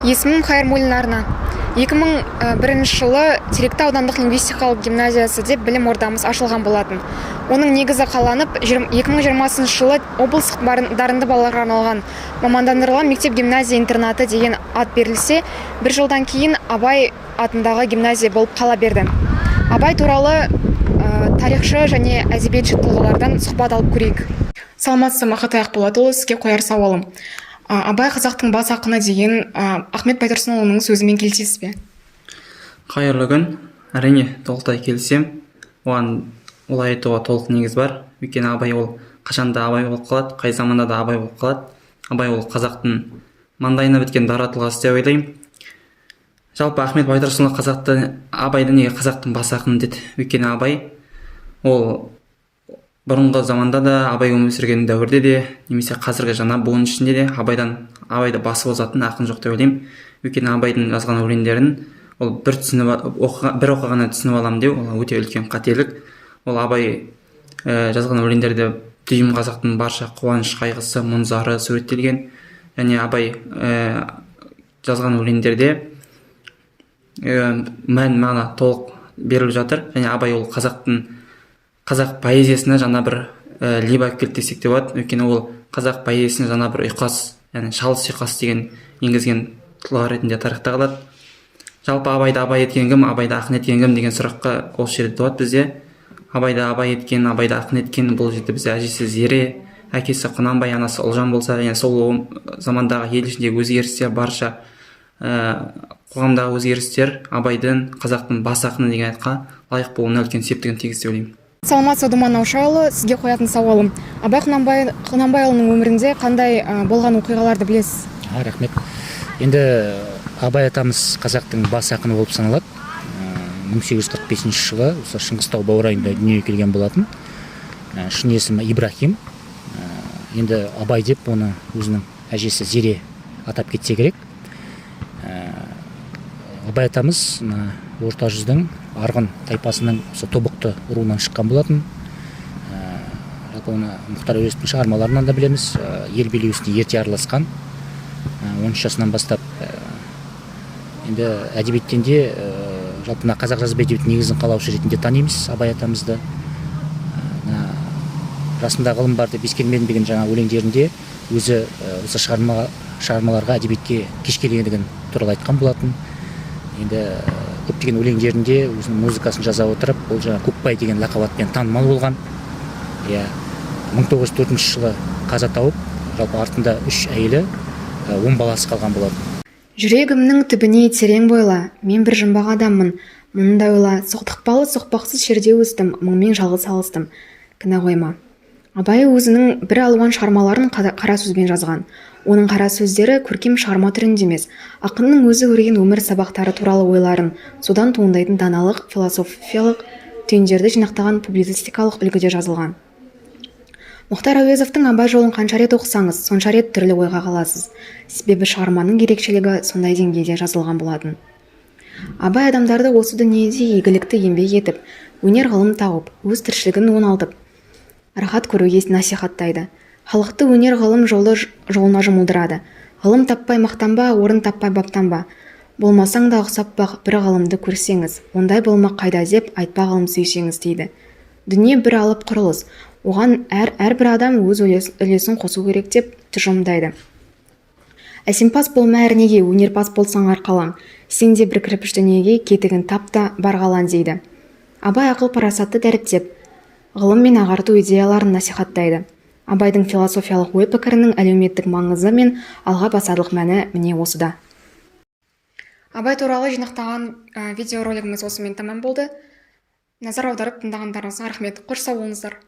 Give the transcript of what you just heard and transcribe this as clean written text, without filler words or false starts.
Есімім Хайырмуллин Арна. 2001 жылы Теректі аудандық лингвистикалық гимназиясы деп білім ордамыз ашылған болатын. Оның негізі қаланып, 2020 жылы облыстық дарынды балаларға арналған мамандандырылған мектеп гимназия интернаты деген ат берілсе, бір жылдан кейін Абай атындағы гимназия болып қала берді. Абай туралы тарихшы және әдебиетші тұлғалардан сұхбат алып көрейік. Саламатсыз, Мақат Аяқболатұлы, сізге қояр сауалым. Абай қазақтың бас ақыны деген Ахмет Байтұрсынұлының сөзімен келісесіз бе? Қайырлы күн. Әрине, толықтай келісем. Оған олай айтуға толық негіз бар. Өйткені Абай ол қашанда Абай болып қалады, қай заманда да Абай болып қалады. Абай ол қазақтың маңдайына біткен дара тұлғасы деп ойлаймын. Жалпы Ахмет Байтұрсынұлы қазақты, Абайды неге қазақтың бас ақыны деді? Өйткені Абай ол бұрынғы заманда да, Абай өмір сүрген дәуірде де, немесе қазіргі жаңа буын ішінде де Абайды басып озатын ақын жоқ деп ойлаймын. Өйткені Абайдың жазған өлеңдерін ол бір оқығаннан түсініп аламын деу, ол өте үлкен қателік. Ол Абай жазған өлеңдерде дүйім қазақтың барша қуаныш, қайғысы, мұң-зары суреттелген. Және Абай жазған өлеңдерде мән-мағына толық беріліп жатыр. Және Абай ол қазақ поэзиясына жаңа бір леп алып келді десек те болады. Өйткені ол қазақ поэзиясына жаңа бір ұйқас, яғни шалыс ұйқас деген енгізген тұлға ретінде тарихта қалады. Жалпы Абайды Абай еткен кім, Абайды ақын еткен кім деген сұраққа осы жерде туады бізде. Абайды Абай еткен, Абайды ақын еткен бұл жерде бізде әжесі Зере, әкесі Құнанбай, анасы Ұлжан болса, яғни сол замандағы ел ішіндегі өзгерістер, барша қоғамдағы өзгерістер Абайдың қазақтың бас ақыны деген атқа лайық болуына үлкен септігін тигізді деп ойлаймын. Саламатсыз, Думан Аушаұлы, сізге қоятын сауалым. Абай Құнанбайұлының өмірінде қандай болған оқиғаларды білесіз? Рахмет. Енді Абай атамыз қазақтың бас ақыны болып саналады. 1845 жылы осы Шыңғыстау баурайында дүниеге келген болатын. Шын есімі Ибрахим. Енді Абай деп оны өзінің әжесі Зере атап кетсе керек. Абай атамыз орта жүздің арғын тайпасының тобықты руынан шыққан болатын. Оны Мұхтар Әуезовтің шығармаларынан да білеміз. Ел билеу-ісіне ерте араласқан. 13 жасынан бастап енді әдебиеттен де жалпы қазақ жазба әдебиетінің негізін қалаушы ретінде танимыз Абай атамызды. Расында ғылым бар деп ескермедім деген жаңа өлеңдерінде өзі осы шығармаларға әдебиетке кеш келгендігін туралы айтқан болатын. Енді көптеген өлеңдерінде өзінің музыкасын жаза отырып, ол жаңа Көкбай деген лақап атпен танымал болған. 1904 жылы қаза тауып, жалпы артында 3 әйелі, 10 баласы қалған болатын. Жүрегімнің түбіне терең бойла, мен бір жұмбақ адаммын, мұнда ойла, соқтықпалы соқпақсыз жерде өстім, мұңмен жалғыз алыстым, кінә қойма. Абай өзінің бір алуан шығармаларын қара сөзбен жазған. Оның қара сөздері көркем шығарма түрінде емес, ақынның өзі көрген өмір сабақтары туралы ойларын, содан туындайтын даналық, философиялық түйіндерді жинақтаған публицистикалық үлгіде жазылған. Мұхтар Әуезовтің Абай жолын қанша рет оқысаңыз, сонша рет түрлі ойға қаласыз. Себебі шығарманың ерекшелігі сондай деңгейде жазылған болатын. Абай адамдарды осы дүниеде игілікті еңбек етіп, өнер ғылым тауып, өз тіршілігін оңалтып, рахат көруге насихаттайды. Халықты өнер ғылым жолына жұмылдырады. Ғылым таппай мақтанба, орын таппай баптанба. Болмасаң да ұқсап бақ, бір ғылымды көрсеңіз, ондай болмақ қайда деп айтпа ғылым сүйсеңіз дейді. Дүние бір алып құрылыс. Оған әрбір адам өз үлесін қосу керек деп тұжырымдайды. Әсемпаз болма әрнеге, өнерпаз болсаң арқалаң. Сен де бір кірпіш дүниеге кетігін тап та барғалан дейді. Абай ақыл парасатты дәріптеп, ғылым мен ағарту идеяларын насихаттайды. Абайдың философиялық ой пікірінің әлеуметтік маңызы мен алға басарлық мәні міне осыда. Абай туралы жинақтаған видеоролигіміз осымен тамам болды. Назар аударып тыңдағандарыңызға рахмет. Қош сау болыңыздар.